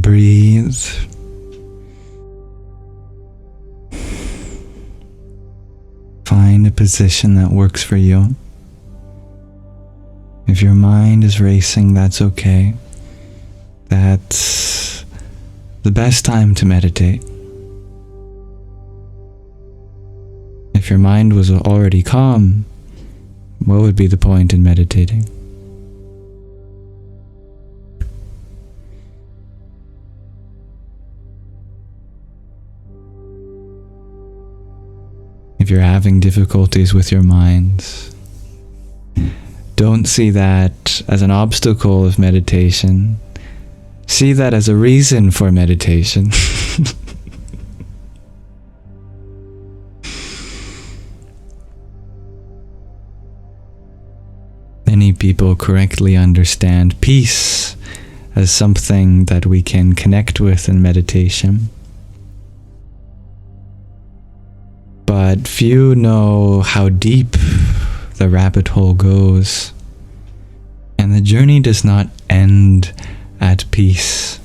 breathe. Find a position that works for you. If your mind is racing, that's okay. That's the best time to meditate. If your mind was already calm, what would be the point in meditating? If you're having difficulties with your mind, don't see that as an obstacle of meditation. See that as a reason for meditation. Many people correctly understand peace as something that we can connect with in meditation. But few know how deep the rabbit hole goes, and the journey does not end at peace.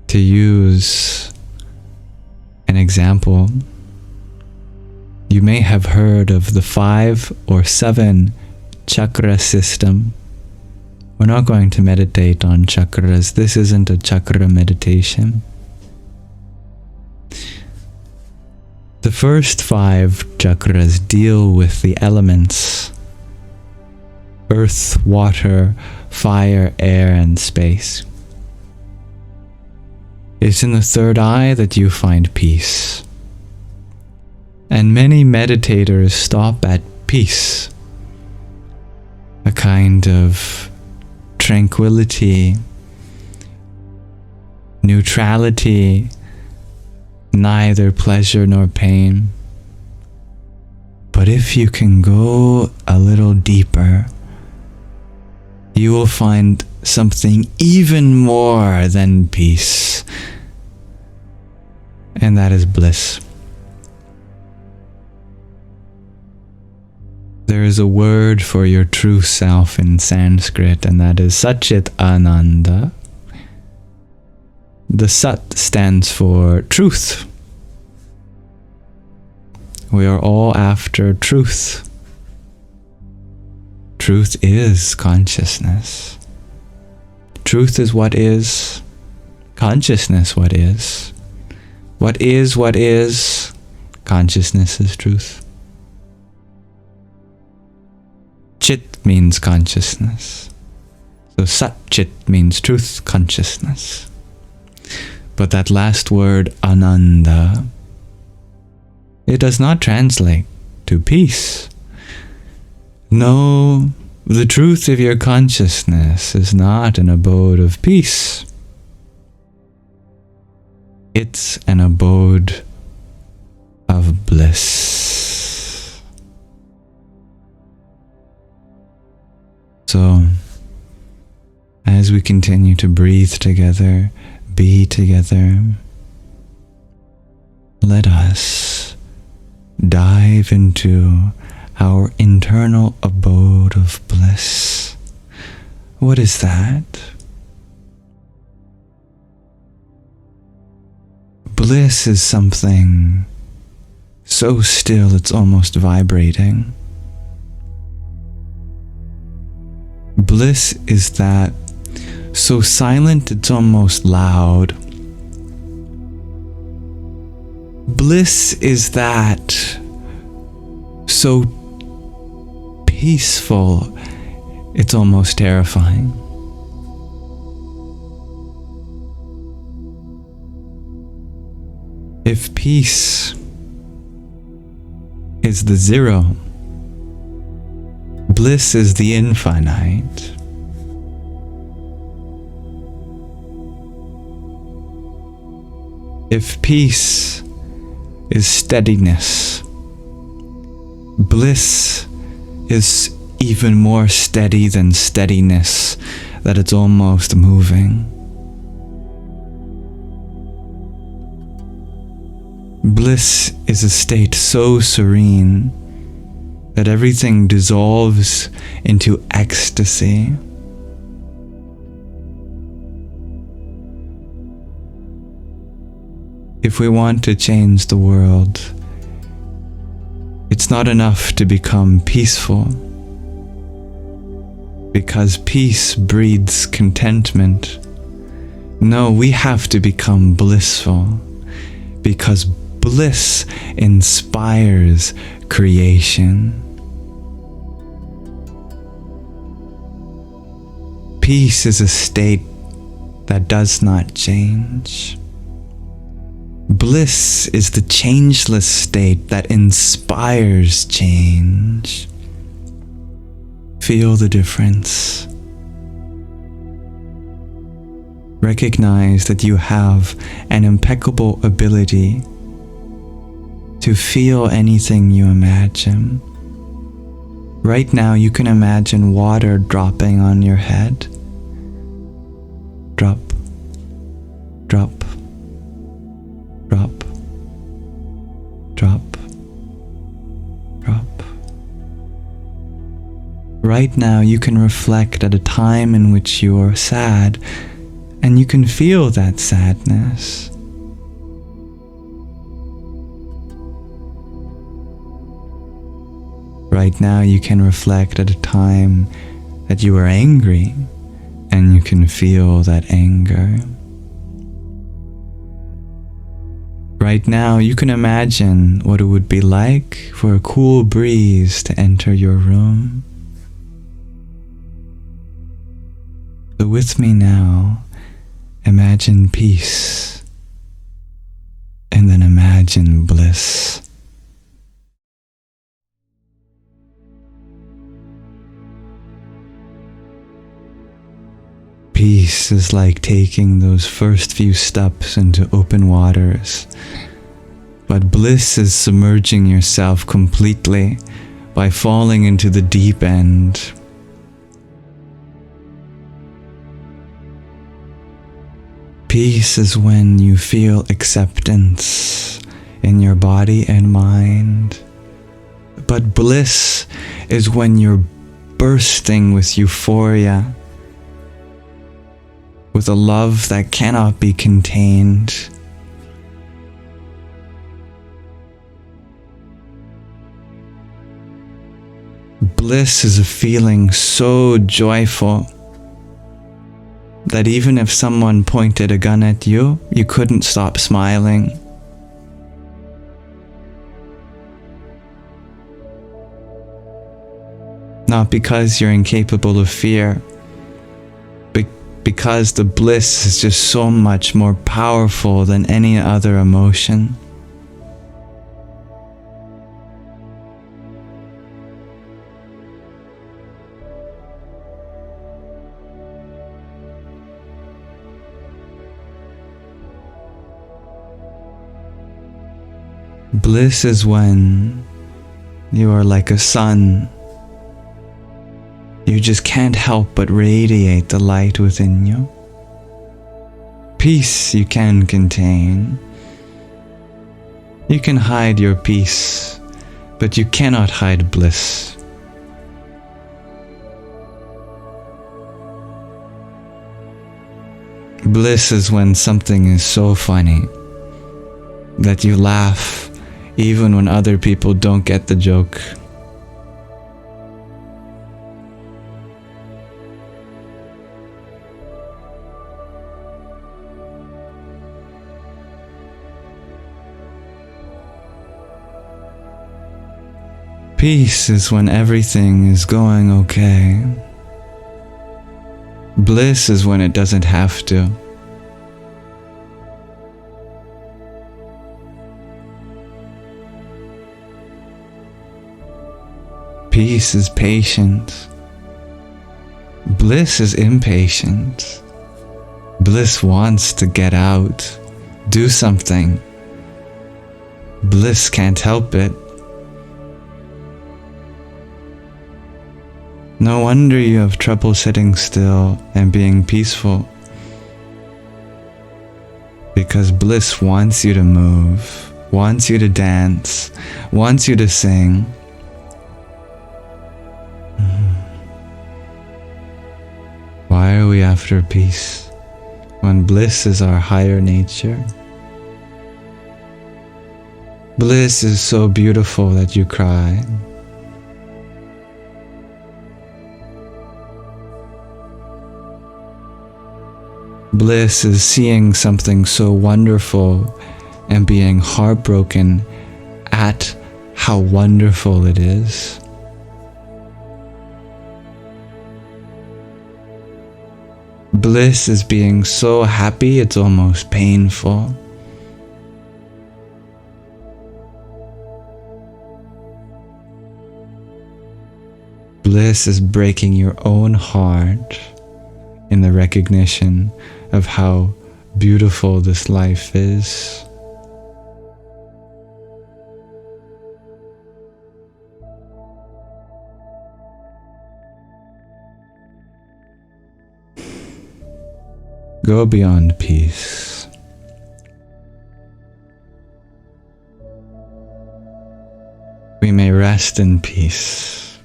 To use an example, you may have heard of the 5 or 7 chakra system. We're not going to meditate on chakras. This isn't a chakra meditation. The first 5 chakras deal with the elements: earth, water, fire, air, and space. It's in the third eye that you find peace. And many meditators stop at peace, a kind of tranquility, neutrality, neither pleasure nor pain. But if you can go a little deeper, you will find something even more than peace, and that is bliss. There is a word for your true self in Sanskrit, and that is Satchit Ananda. The Sat stands for truth. We are all after truth. Truth is consciousness. Truth is what is. Consciousness what is. What is. Consciousness is truth. Chit means consciousness. So Sat Chit means truth, consciousness. But that last word, Ananda, it does not translate to peace. No, the truth of your consciousness is not an abode of peace. It's an abode of bliss. So, as we continue to breathe together, be together, let us dive into our internal abode of bliss. What is that? Bliss is something so still it's almost vibrating. Bliss is that so silent it's almost loud. Bliss is that so peaceful it's almost terrifying. If peace is the zero, bliss is the infinite. If peace is steadiness, bliss is even more steady than steadiness, that it's almost moving. Bliss is a state so serene that everything dissolves into ecstasy. If we want to change the world, it's not enough to become peaceful, because peace breeds contentment. No, we have to become blissful, because bliss inspires creation. Peace is a state that does not change. Bliss is the changeless state that inspires change. Feel the difference. Recognize that you have an impeccable ability to feel anything you imagine. Right now, you can imagine water dropping on your head. Drop, drop, drop, drop, drop. Right now, you can reflect at a time in which you are sad, and you can feel that sadness. Right now, you can reflect at a time that you are angry, and you can feel that anger. Right now, you can imagine what it would be like for a cool breeze to enter your room. So with me now, imagine peace, and then imagine bliss. Peace is like taking those first few steps into open waters, but bliss is submerging yourself completely by falling into the deep end. Peace is when you feel acceptance in your body and mind, but bliss is when you're bursting with euphoria, with a love that cannot be contained. Bliss is a feeling so joyful that even if someone pointed a gun at you, you couldn't stop smiling. Not because you're incapable of fear, because the bliss is just so much more powerful than any other emotion. Bliss is when you are like a sun. You just can't help but radiate the light within you. Peace you can contain. You can hide your peace, but you cannot hide bliss. Bliss is when something is so funny that you laugh even when other people don't get the joke. Peace is when everything is going okay. Bliss is when it doesn't have to. Peace is patient. Bliss is impatient. Bliss wants to get out, do something. Bliss can't help it. No wonder you have trouble sitting still and being peaceful. Because bliss wants you to move, wants you to dance, wants you to sing. Why are we after peace when bliss is our higher nature? Bliss is so beautiful that you cry. Bliss is seeing something so wonderful and being heartbroken at how wonderful it is. Bliss is being so happy it's almost painful. Bliss is breaking your own heart in the recognition of how beautiful this life is. Go beyond peace. We may rest in peace.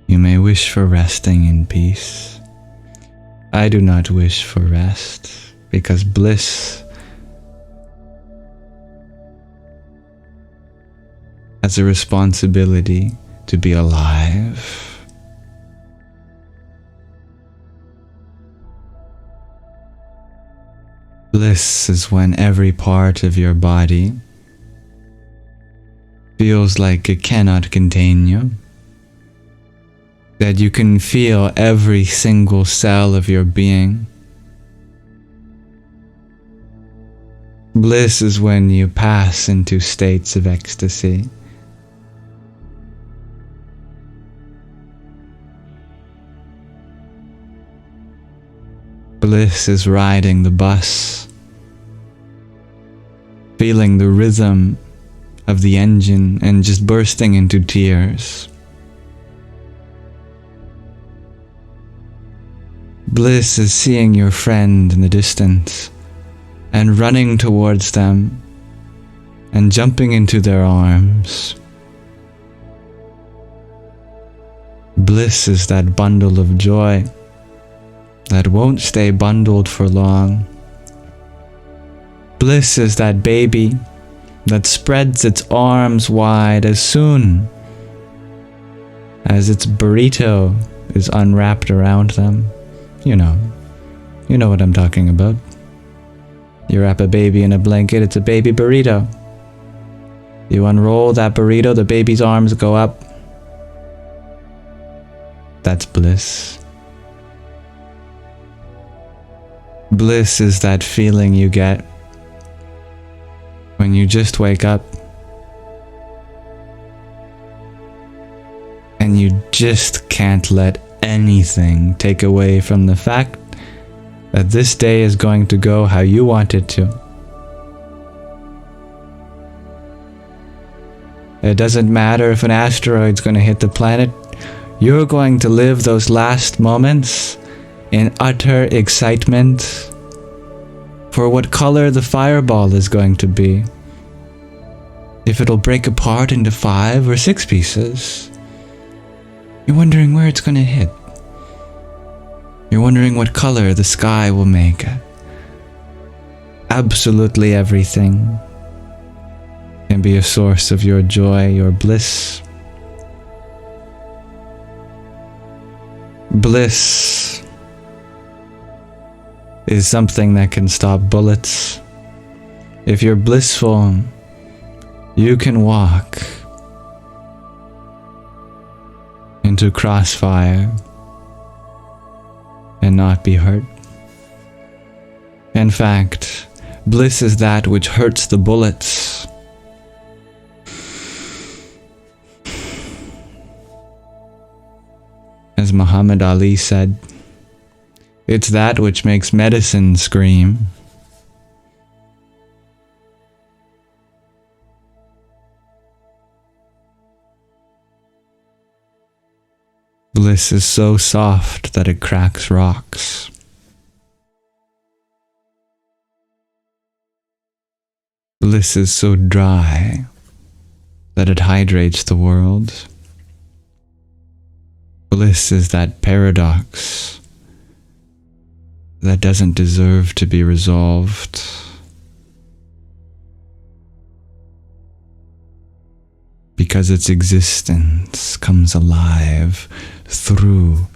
You may wish for resting in peace. I do not wish for rest because bliss has a responsibility to be alive. Bliss is when every part of your body feels like it cannot contain you, that you can feel every single cell of your being. Bliss is when you pass into states of ecstasy. Bliss is riding the bus, feeling the rhythm of the engine and just bursting into tears. Bliss is seeing your friend in the distance and running towards them and jumping into their arms. Bliss is that bundle of joy that won't stay bundled for long. Bliss is that baby that spreads its arms wide as soon as its burrito is unwrapped around them. You know what I'm talking about. You wrap a baby in a blanket, it's a baby burrito. You unroll that burrito, the baby's arms go up. That's bliss. Bliss is that feeling you get when you just wake up and you just can't let anything take away from the fact that this day is going to go how you want it to. It doesn't matter if an asteroid's going to hit the planet, you're going to live those last moments in utter excitement for what color the fireball is going to be. If it'll break apart into 5 or 6 pieces. You're wondering where it's going to hit. You're wondering what color the sky will make. Absolutely everything can be a source of your joy, your bliss. Bliss is something that can stop bullets. If you're blissful, you can walk into crossfire and not be hurt. In fact, bliss is that which hurts the bullets. As Muhammad Ali said, it's that which makes medicine scream. Bliss is so soft that it cracks rocks. Bliss is so dry that it hydrates the world. Bliss is that paradox that doesn't deserve to be resolved. Because its existence comes alive through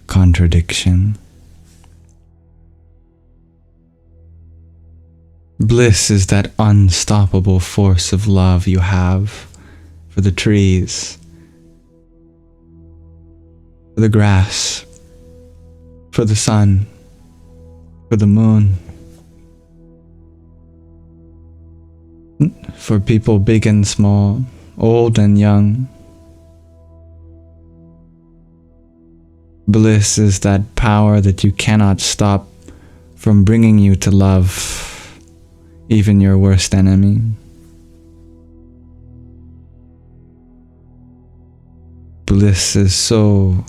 contradiction. Bliss is that unstoppable force of love you have for the trees, for the grass, for the sun, for the moon, for people big and small, old and young. Bliss is that power that you cannot stop from bringing you to love even your worst enemy. Bliss is so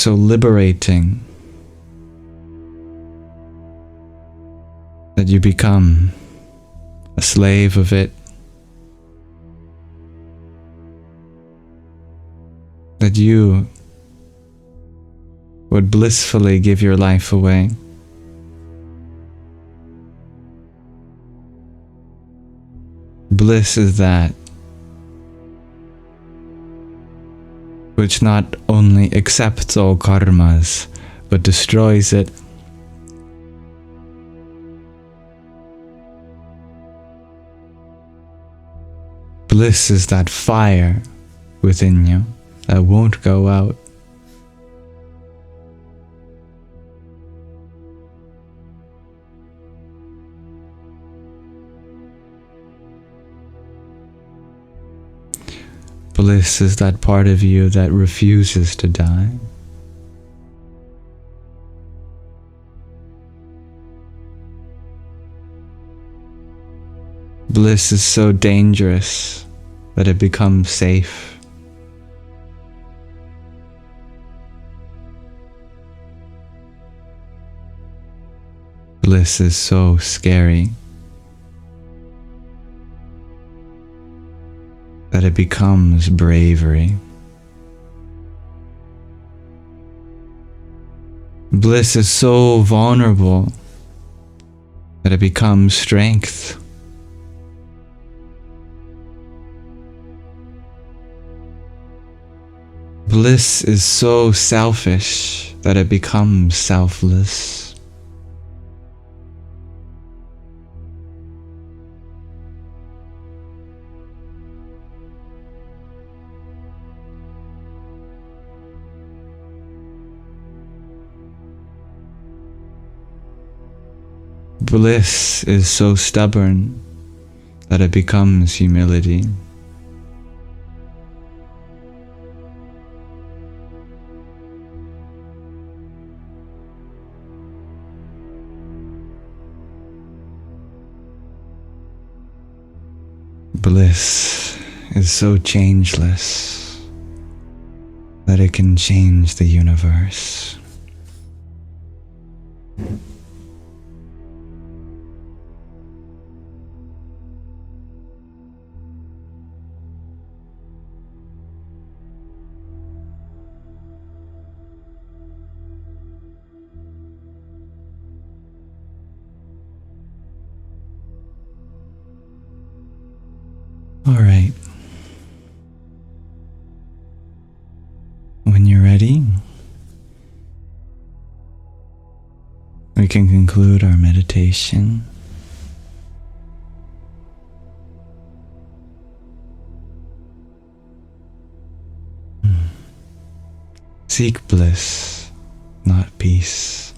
liberating that you become a slave of it, that you would blissfully give your life away. Bliss is that which not only accepts all karmas, but destroys it. Bliss is that fire within you that won't go out. Bliss is that part of you that refuses to die. Bliss is so dangerous that it becomes safe. Bliss is so scary that it becomes bravery. Bliss is so vulnerable that it becomes strength. Bliss is so selfish that it becomes selfless. Bliss is so stubborn that it becomes humility. Bliss is so changeless that it can change the universe. All right. When you're ready, we can conclude our meditation. Seek bliss, not peace.